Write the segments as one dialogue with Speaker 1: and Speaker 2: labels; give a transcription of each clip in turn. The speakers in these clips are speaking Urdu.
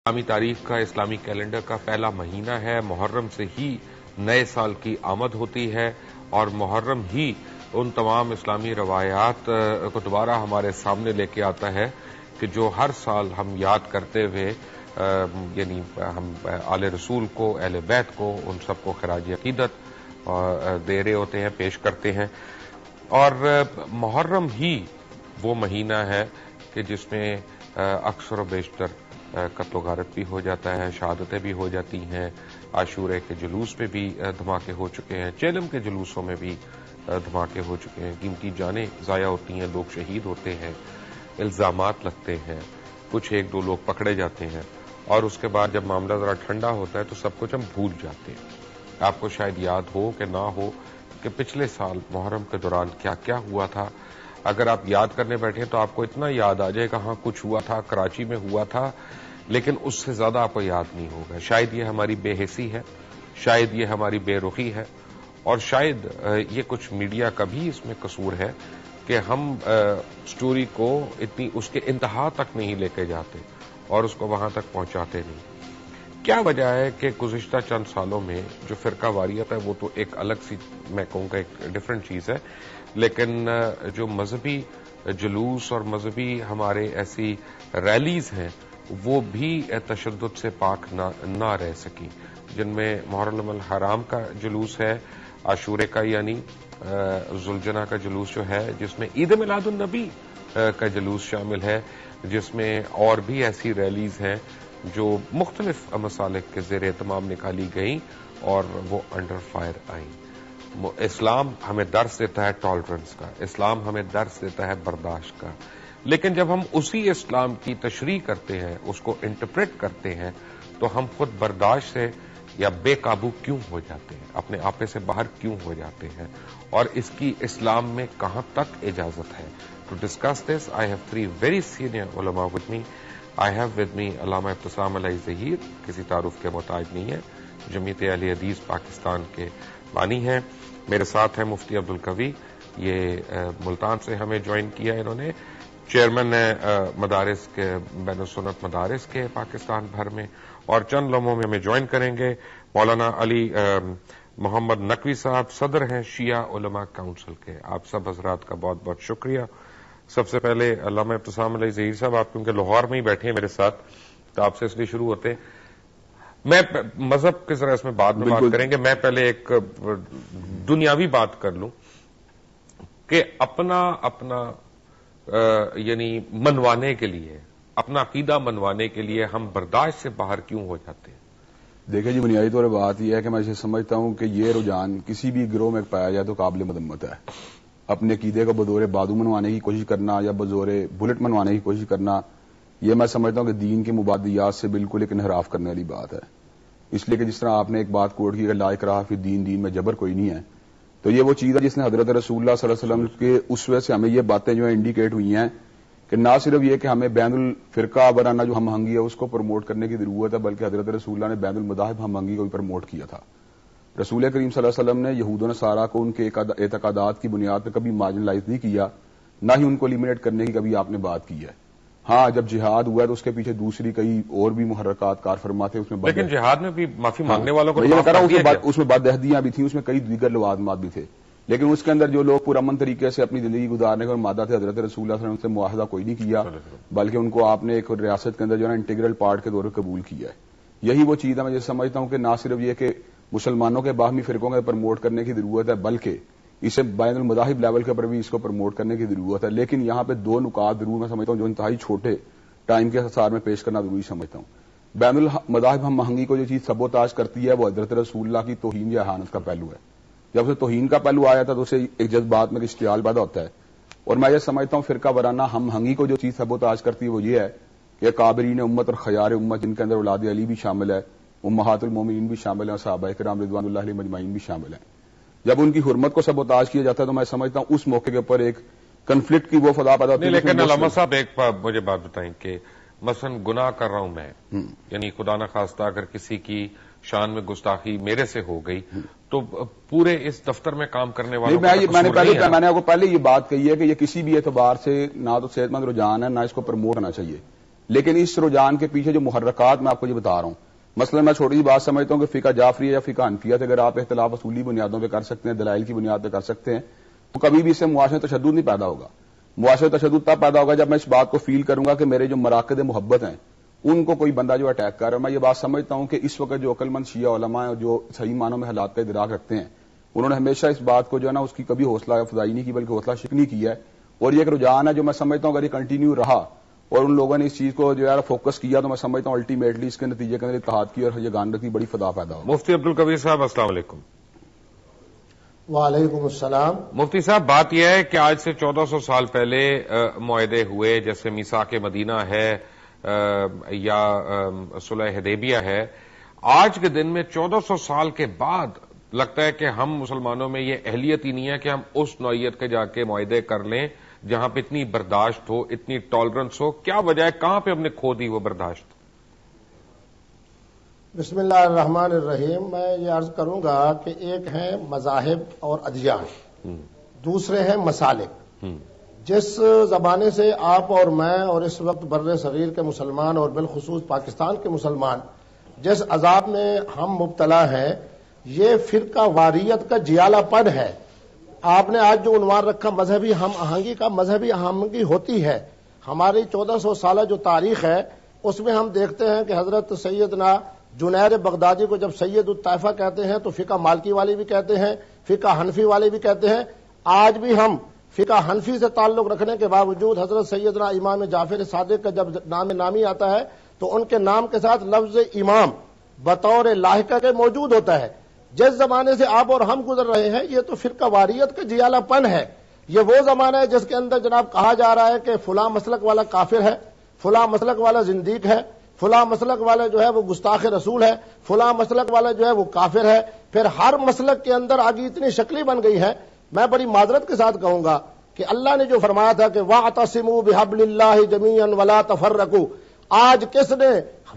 Speaker 1: اسلامی تاریخ کا اسلامی کیلنڈر کا پہلا مہینہ ہے۔ محرم سے ہی نئے سال کی آمد ہوتی ہے اور محرم ہی ان تمام اسلامی روایات کو دوبارہ ہمارے سامنے لے کے آتا ہے کہ جو ہر سال ہم یاد کرتے ہوئے یعنی ہم آل رسول کو، اہل بیت کو، ان سب کو خراج عقیدت دے رہے ہوتے ہیں، پیش کرتے ہیں۔ اور محرم ہی وہ مہینہ ہے کہ جس میں اکثر و بیشتر قتل و غارت بھی ہو جاتا ہے، شہادتیں بھی ہو جاتی ہیں، عاشورے کے جلوس میں بھی دھماکے ہو چکے ہیں، چیلم کے جلوسوں میں بھی دھماکے ہو چکے ہیں، قیمتی جانیں ضائع ہوتی ہیں، لوگ شہید ہوتے ہیں، الزامات لگتے ہیں، کچھ ایک دو لوگ پکڑے جاتے ہیں، اور اس کے بعد جب معاملہ ذرا ٹھنڈا ہوتا ہے تو سب کچھ ہم بھول جاتے ہیں۔ آپ کو شاید یاد ہو کہ نہ ہو کہ پچھلے سال محرم کے دوران کیا کیا ہوا تھا۔ اگر آپ یاد کرنے بیٹھیں تو آپ کو اتنا یاد آ جائے کہ ہاں کچھ ہوا تھا، کراچی میں ہوا تھا، لیکن اس سے زیادہ آپ کو یاد نہیں ہوگا۔ شاید یہ ہماری بے حسی ہے، شاید یہ ہماری بے رخی ہے، اور شاید یہ کچھ میڈیا کا بھی اس میں قصور ہے کہ ہم سٹوری کو اتنی اس کے انتہا تک نہیں لے کے جاتے اور اس کو وہاں تک پہنچاتے نہیں۔ کیا وجہ ہے کہ گزشتہ چند سالوں میں جو فرقہ واریت ہے وہ تو ایک الگ سی، میں کہوں گا ایک ڈیفرنٹ چیز ہے، لیکن جو مذہبی جلوس اور مذہبی ہمارے ایسی ریلیز ہیں وہ بھی تشدد سے پاک نہ رہ سکی، جن میں محرم الحرام کا جلوس ہے، عاشورے کا یعنی ذوالجناح کا جلوس جو ہے، جس میں عید میلاد النبی کا جلوس شامل ہے، جس میں اور بھی ایسی ریلیز ہیں جو مختلف مسالک کے زیر اہتمام نکالی گئیں اور وہ انڈر فائر آئیں۔ اسلام ہمیں درس دیتا ہے ٹالرنس کا، اسلام ہمیں درس دیتا ہے برداشت کا، لیکن جب ہم اسی اسلام کی تشریح کرتے ہیں، اس کو انٹرپریٹ کرتے ہیں، تو ہم خود برداشت سے یا بے قابو کیوں ہو جاتے ہیں، اپنے آپے سے باہر کیوں ہو جاتے ہیں، اور اس کی اسلام میں کہاں تک اجازت ہے۔ To discuss this I have three very senior علماء with me. I have with me علامہ ابتسام علیہ ظہیر، کسی تعارف کے محتاج نہیں ہے، جمعیت اہل حدیث پاکستان کے بانی ہیں۔ میرے ساتھ ہیں مفتی عبدالقوی، یہ ملتان سے ہمیں جوائن کیا انہوں نے، چیئرمین مدارس کے بین السنت مدارس کے پاکستان بھر میں، اور چند لمحوں میں ہمیں جوائن کریں گے مولانا علی محمد نقوی صاحب، صدر ہیں شیعہ علماء کونسل کے۔ آپ سب حضرات کا بہت بہت شکریہ۔ سب سے پہلے علامہ ابتسام علیہ ظہیر صاحب، آپ کیونکہ لاہور میں ہی بیٹھے ہیں میرے ساتھ، تو آپ سے اس لیے شروع ہوتے ہیں۔ میں مذہب کے ذرا اس میں بعد میں بات کریں گے، میں پہلے ایک دنیاوی بات کر لوں کہ اپنا یعنی منوانے کے لیے، اپنا عقیدہ منوانے کے لیے ہم برداشت سے باہر کیوں ہو جاتے ہیں؟
Speaker 2: دیکھیں جی، بنیادی طور پر بات یہ ہے کہ میں اسے سمجھتا ہوں کہ یہ رجحان کسی بھی گروہ میں پایا جائے تو قابل مذمت ہے۔ اپنے عقیدے کو بطور بادو منوانے کی کوشش کرنا یا بطور بلٹ منوانے کی کوشش کرنا، یہ میں سمجھتا ہوں کہ دین کے مبادیات سے بالکل ایک انحراف کرنے والی بات ہے۔ اس لیے کہ جس طرح آپ نے ایک بات کوٹ کی کہ لا اکراہ فی الدین، دین میں جبر کوئی نہیں ہے، تو یہ وہ چیز ہے جس نے حضرت رسول اللہ صلی اللہ علیہ وسلم کے اسوے سے ہمیں یہ باتیں جو ہیں انڈیکیٹ ہوئی ہیں کہ نہ صرف یہ کہ ہمیں بین الفرقہ وارانہ جو ہم آہنگی ہے اس کو پروموٹ کرنے کی ضرورت ہے، بلکہ حضرت رسول اللہ نے بین المذاہب ہم آہنگی کو بھی پروموٹ کیا تھا۔ رسول کریم صلی اللہ علیہ وسلم نے یہود و نصارہ کو ان کے اعتقادات کی بنیاد پہ کبھی مارجنلائز نہیں کیا، نہ ہی ان کو لیمنیٹ کرنے کی کبھی آپ نے بات کی ہے۔ ہاں، جب جہاد ہوا ہے تو اس کے پیچھے دوسری کئی اور بھی محرکات کار فرما تھے، اس میں
Speaker 1: لیکن جہاد میں بھی معافی مانگنے والوں کو
Speaker 2: اس میں بدعہدیاں بھی تھیں، اس میں کئی دیگر لوازمات بھی تھے، لیکن اس کے اندر جو لوگ پرامن طریقے سے اپنی زندگی گزارنے کا مادہ تھے، حضرت رسول اللہ صلی اللہ علیہ وسلم سے معاہدہ کوئی نہیں کیا، بلکہ ان کو آپ نے ایک ریاست کے اندر جو ہے انٹیگرل پارٹ کے طور پر قبول کیا ہے۔ یہی وہ چیز ہے، میں یہ سمجھتا ہوں کہ نہ صرف یہ کہ مسلمانوں کے باہمی فرقوں کو پروموٹ کرنے کی ضرورت ہے، بلکہ اسے بین المذاہب لیول کے پر بھی اس کو پروموٹ کرنے کی ضرورت ہے۔ لیکن یہاں پہ دو نکات ضرور میں سمجھتا ہوں جو انتہائی چھوٹے ٹائم کے حساب میں پیش کرنا ضروری سمجھتا ہوں۔ بین المذاہب ہم آہنگی کو جو چیز سبوتاج کرتی ہے وہ حضرت رسول اللہ کی توہین یا اہانت کا پہلو ہے۔ جب اسے توہین کا پہلو آیا تھا تو اسے ایک جذبات میں اشتعال پیدا ہوتا ہے، اور میں یہ سمجھتا ہوں فرقہ وارانہ ہم آہنگی کو جو چیز سبوتاج کرتی ہے وہ یہ ہے کہ کابرین امت اور خیار امت، جن کے اندر اولاد علی بھی شامل ہے، امہات المومنین بھی شامل ہیں، صحابہ کرام رضوان اللہ علیہم اجمعین بھی شامل ہیں، جب ان کی حرمت کو سبوتاج کیا جاتا ہے تو میں سمجھتا ہوں اس موقع کے اوپر ایک کنفلکٹ کی وہ فضا پیدا ہوتی ہے۔
Speaker 1: لیکن علامہ صاحب ایک مجھے بات بتائیں کہ مثلا گناہ کر رہا ہوں میں، یعنی خدا نہ خواستہ اگر کسی کی شان میں گستاخی میرے سے ہو گئی تو پورے اس دفتر میں کام کرنے والوں
Speaker 2: میں نے آپ کو پہلے یہ بات کہی ہے کہ یہ کسی بھی اعتبار سے نہ تو صحت مند رجحان ہے، نہ اس کو پروموٹ ہونا چاہیے، لیکن اس رجحان کے پیچھے جو محرکات میں آپ کو یہ بتا رہا ہوں، مثلا میں چھوٹی سی بات سمجھتا ہوں کہ فقہ جعفریہ یا فقہ حنفیہ اگر آپ اختلاف اصولی بنیادوں پہ کر سکتے ہیں، دلائل کی بنیاد پہ کر سکتے ہیں، تو کبھی بھی اس سے معاشرے تشدد نہیں پیدا ہوگا. معاشرے تشدد تب پیدا ہوگا جب میں اس بات کو فیل کروں گا کہ میرے جو مراکز محبت ہیں ان کو کوئی بندہ جو اٹیک کر رہا ہے. میں یہ بات سمجھتا ہوں کہ اس وقت جو عقل مند شیعہ علماء ہیں جو صحیح معنوں میں حالات کا ادراک رکھتے ہیں، انہوں نے ہمیشہ اس بات کو جو ہے نا اس کی کبھی حوصلہ افزائی نہیں کی بلکہ حوصلہ شکنی کی ہے. اور یہ ایک رجحان ہے جو میں سمجھتا ہوں اگر یہ کنٹینیو رہا اور ان لوگوں نے اس چیز کو جو ہے فوکس کیا تو میں سمجھتا ہوں الٹیمیٹلی اس کے نتیجے کے اندر اتحاد کی اور یگانگی کی بڑی فضا پیدا ہوگی.
Speaker 1: مفتی عبدالقویر صاحب السلام علیکم.
Speaker 3: وعلیکم السلام.
Speaker 1: مفتی صاحب بات یہ ہے کہ آج سے 1400 سال پہلے معاہدے ہوئے، جیسے میثاق مدینہ ہے یا صلح حدیبیہ ہے. آج کے دن میں 1400 سال کے بعد لگتا ہے کہ ہم مسلمانوں میں یہ اہلیت ہی نہیں ہے کہ ہم اس نوعیت کے جا کے معاہدے کر لیں جہاں پہ اتنی برداشت ہو، اتنی ٹالرنس ہو. کیا وجہ ہے، کہاں پہ ہم نے کھو دی وہ برداشت؟
Speaker 3: بسم اللہ الرحمن الرحیم. میں یہ عرض کروں گا کہ ایک ہیں مذاہب اور ادیان، دوسرے ہیں مسالک. جس زمانے سے آپ اور میں اور اس وقت بر صغیر کے مسلمان اور بالخصوص پاکستان کے مسلمان جس عذاب میں ہم مبتلا ہیں، یہ فرقہ واریت کا جیالہ پن ہے. آپ نے آج جو عنوان رکھا مذہبی ہم آہنگی کا، مذہبی ہم آہنگی ہوتی ہے. ہماری 1400 سالہ جو تاریخ ہے اس میں ہم دیکھتے ہیں کہ حضرت سیدنا جنید بغدادی کو جب سید الطائفہ کہتے ہیں تو فقہ مالکی والے بھی کہتے ہیں، فقہ حنفی والے بھی کہتے ہیں. آج بھی ہم فقہ حنفی سے تعلق رکھنے کے باوجود حضرت سیدنا امام جعفر صادق کا جب نام نامی آتا ہے تو ان کے نام کے ساتھ لفظ امام بطور لاحقہ کے موجود ہوتا ہے. جس زمانے سے آپ اور ہم گزر رہے ہیں یہ تو فرقہ واریت کا جیالہ پن ہے. یہ وہ زمانہ ہے جس کے اندر جناب کہا جا رہا ہے کہ فلاں مسلک والا کافر ہے، فلاں مسلک والا زندیق ہے، فلاں مسلک والا جو ہے وہ گستاخ رسول ہے، فلاں مسلک والا جو ہے وہ کافر ہے. پھر ہر مسلک کے اندر آگے اتنی شکلی بن گئی ہے. میں بڑی معذرت کے ساتھ کہوں گا کہ اللہ نے جو فرمایا تھا کہ وَاعْتَصِمُوا بِحَبْلِ اللَّهِ جَمِيعًا وَلَا تَفَرَّقُوا، آج کس نے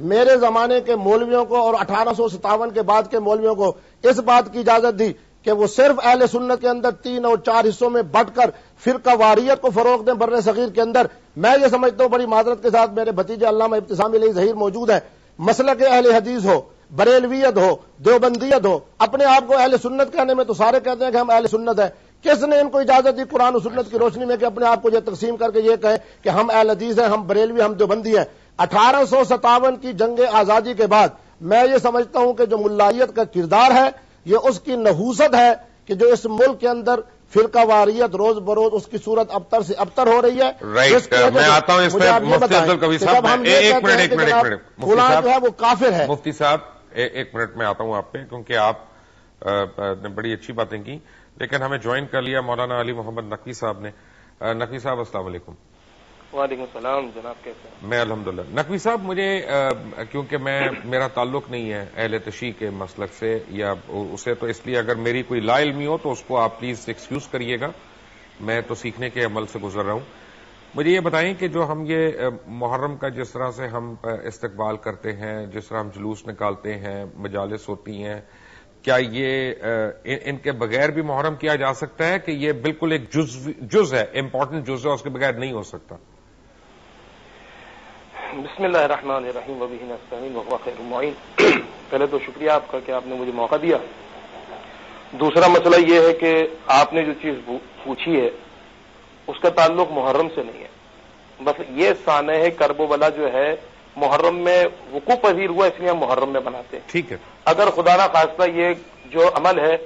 Speaker 3: میرے زمانے کے مولویوں کو اور 1857 کے بعد کے مولویوں کو اس بات کی اجازت دی کہ وہ صرف اہل سنت کے اندر 3 اور 4 حصوں میں بٹ کر فرقہ واریت کو فروغ دیں بر صغیر کے اندر؟ میں یہ سمجھتا ہوں بڑی معذرت کے ساتھ، میرے بھتیجے علامہ ابتسام علیہ ظہیر موجود ہے، مسلک اہل حدیث ہو، بریلویت ہو، دیوبندیت ہو، اپنے آپ کو اہل سنت کہنے میں تو سارے کہتے ہیں کہ ہم اہل سنت ہیں. کس نے ان کو اجازت دی قرآن و سنت کی روشنی میں کہ اپنے آپ کو یہ تقسیم کر کے یہ کہیں کہ ہم اہل حدیث ہیں، ہم بریلوی، ہم دیوبندی ہیں؟ 1857 کی جنگ آزادی کے بعد میں یہ سمجھتا ہوں کہ جو ملائیت کا کردار ہے یہ اس کی نحوست ہے کہ جو اس ملک کے اندر فرقہ واریت روز بروز اس کی صورت ابتر سے ابتر ہو رہی ہے.
Speaker 1: میں آتا ہوں اس پہ مفتی عبدالقویر صاحب. ایک منٹ
Speaker 3: فلاں جو ہے وہ کافر ہے.
Speaker 1: مفتی صاحب ایک منٹ میں آتا ہوں آپ پہ، کیونکہ آپ نے بڑی اچھی باتیں کی، لیکن ہمیں جوائن کر لیا مولانا علی محمد نقوی صاحب نے. نقوی صاحب السلام علیکم.
Speaker 4: وعلیکم السلام جناب، کیسے ہیں؟
Speaker 1: میں الحمدللہ. نقوی صاحب مجھے کیونکہ میرا تعلق نہیں ہے اہل تشیع کے مسلک سے یا اسے، تو اس لیے اگر میری کوئی لا علمی ہو تو اس کو آپ پلیز ایکسکیوز کریے گا. میں تو سیکھنے کے عمل سے گزر رہا ہوں. مجھے یہ بتائیں کہ جو ہم یہ محرم کا جس طرح سے ہم استقبال کرتے ہیں، جس طرح ہم جلوس نکالتے ہیں، مجالس ہوتی ہیں، کیا یہ ان کے بغیر بھی محرم کیا جا سکتا ہے کہ یہ بالکل ایک جز ہے، امپورٹنٹ جز ہے، اس کے بغیر نہیں ہو سکتا؟
Speaker 4: بسم اللہ الرحمن الرحیم وبہ نستعین وهو خیر المعین. پہلے تو شکریہ آپ کا کہ آپ نے مجھے موقع دیا. دوسرا مسئلہ یہ ہے کہ آپ نے جو چیز پوچھی ہے اس کا تعلق محرم سے نہیں ہے. بس یہ سانح کرب و بلا جو ہے محرم میں وقوع پذیر ہوا، اس لیے ہم محرم میں بناتے ہیں.
Speaker 1: ٹھیک ہے.
Speaker 4: اگر خدا نہ خواستہ یہ جو عمل ہے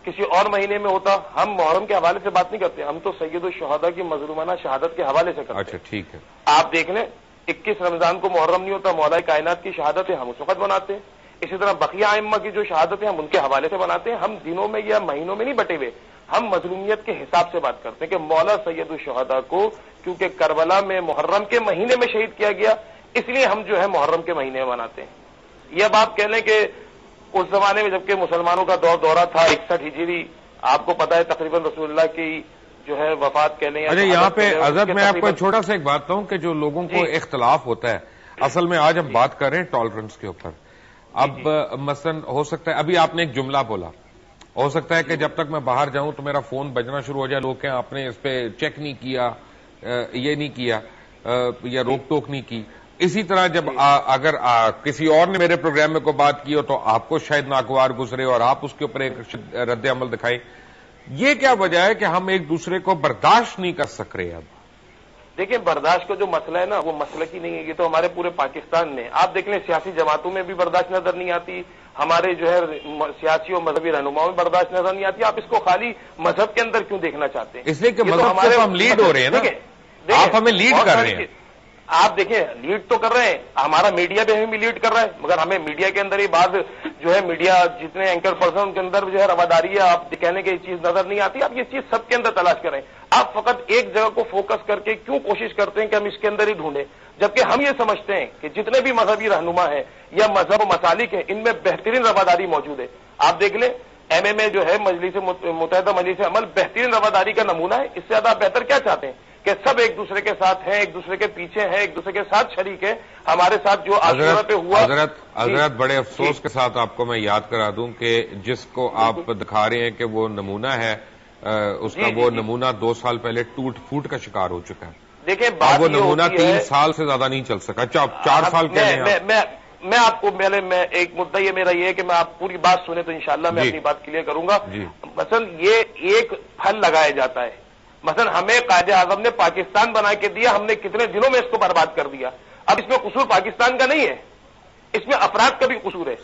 Speaker 4: کسی اور مہینے میں ہوتا، ہم محرم کے حوالے سے بات نہیں کرتے، ہم تو سید الشہداء کی مظلومانہ شہادت کے حوالے سے کرتے ہیں.
Speaker 1: اچھا ٹھیک ہے.
Speaker 4: آپ دیکھ لیں 21 رمضان کو محرم نہیں ہوتا، مولا کائنات کی شہادت ہے ہم اس وقت بناتے ہیں. اسی طرح بقیہ ائمہ کی جو شہادت ہے ہم ان کے حوالے سے بناتے ہیں. ہم دنوں میں یا مہینوں میں نہیں بٹے ہوئے، ہم مظلومیت کے حساب سے بات کرتے ہیں کہ مولا سید الشہداء کو کیونکہ کربلا میں محرم کے مہینے میں شہید کیا گیا، اس لیے ہم جو ہے محرم کے مہینے میں مناتے ہیں. یہ اب آپ کہہ لیں کہ اس زمانے میں جبکہ مسلمانوں کا دورہ تھا 61 ہجری، آپ کو پتا ہے تقریباً رسول اللہ کی جو ہے وفات کہہ لیں.
Speaker 1: اچھا یہاں پہ حضرت میں آپ کو چھوٹا سا ایک بات کہوں کہ جو لوگوں کو اختلاف ہوتا ہے، اصل میں آج ہم بات کر رہے ہیں ٹالرنس کے اوپر. اب مثلا ہو سکتا ہے ابھی آپ نے ایک جملہ بولا، ہو سکتا ہے کہ جب تک میں باہر جاؤں تو میرا فون بجنا شروع ہو جائے، لوگ کہیں آپ نے اس پہ چیک نہیں کیا، یہ نہیں کیا یا روک ٹوک نہیں کی. اسی طرح جب اگر کسی اور نے میرے پروگرام میں کوئی بات کی ہو تو آپ کو شاید ناگوار گزرے اور آپ اس کے اوپر ایک رد عمل دکھائیں. یہ کیا وجہ ہے کہ ہم ایک دوسرے کو برداشت نہیں کر سک رہے؟ اب
Speaker 4: دیکھیں برداشت کا جو مسئلہ ہے نا وہ مسئلہ کی نہیں ہے, یہ تو ہمارے پورے پاکستان میں آپ دیکھ لیں سیاسی جماعتوں میں بھی برداشت نظر نہیں آتی, ہمارے جو ہے سیاسی اور مذہبی رہنماؤں میں برداشت نظر نہیں آتی. آپ اس کو خالی مذہب کے اندر کیوں دیکھنا چاہتے ہیں؟
Speaker 1: اس لیے کہ مذہب سے ہم لیڈ ہو رہے ہیں نا, آپ ہمیں لیڈ کر رہے ہیں.
Speaker 4: آپ دیکھیں لیڈ تو کر رہے ہیں, ہمارا میڈیا بھی ہمیں بھی لیڈ کر رہا ہے, مگر ہمیں میڈیا کے اندر ہی بعض جو ہے میڈیا جتنے اینکر پرسن ان کے اندر جو ہے رواداری ہے, آپ کہنے کی چیز نظر نہیں آتی. آپ یہ چیز سب کے اندر تلاش کریں. آپ فقط ایک جگہ کو فوکس کر کے کیوں کوشش کرتے ہیں کہ ہم اس کے اندر ہی ڈھونڈیں, جبکہ ہم یہ سمجھتے ہیں کہ جتنے بھی مذہبی رہنما ہیں یا مذہب و مسالک ہیں ان میں بہترین رواداری موجود ہے. آپ دیکھ لیں ایم اے میں جو ہے متحدہ مجلس عمل بہترین رواداری کا نمونہ ہے. اس سے زیادہ آپ بہتر کیا چاہتے ہیں کہ سب ایک دوسرے کے ساتھ ہیں, ایک دوسرے کے پیچھے ہیں, ایک دوسرے کے ساتھ شریک ہیں. ہمارے ساتھ جو عاشورہ پہ ہوا
Speaker 1: حضرت بڑے افسوس کے ساتھ آپ کو میں یاد کرا دوں کہ جس کو آپ دکھا رہے ہیں کہ وہ نمونہ ہے, اس کا وہ نمونہ 2 سال پہلے ٹوٹ پھوٹ کا شکار ہو چکا ہے.
Speaker 4: دیکھیں بات
Speaker 1: وہ نمونہ 3 سال سے زیادہ نہیں چل سکا, 4 سال کے لیے.
Speaker 4: میں آپ کو میں ایک مدعا یہ میرا یہ ہے کہ میں آپ پوری بات سنیں تو انشاءاللہ میں اپنی بات کلیئر کروں گا. مثلا یہ ایک پھل لگایا جاتا ہے, مثلا ہمیں قائد اعظم نے پاکستان بنا کے دیا, ہم نے کتنے دنوں میں اس کو برباد کر دیا. اب اس میں قصور پاکستان کا نہیں ہے, اس میں افراد کا بھی قصور ہے.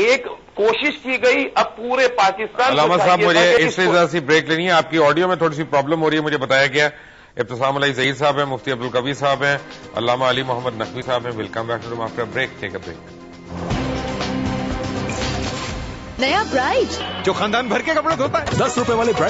Speaker 4: ایک کوشش کی گئی, اب پورے پاکستان.
Speaker 1: علامہ صاحب مجھے اس سے ذرا سی بریک لینی ہے, آپ کی آڈیو میں تھوڑی سی پرابلم ہو رہی ہے مجھے بتایا گیا. ابتسام علی ظہیر صاحب ہیں, مفتی عبدالقوی صاحب ہیں, علامہ علی محمد نقوی صاحب ہیں. Welcome back to after break. Take a break.
Speaker 5: نیا برائٹ
Speaker 6: جو خاندان بھر کے کپڑے دھوتا ہے,
Speaker 5: 10 روپے والے برائٹ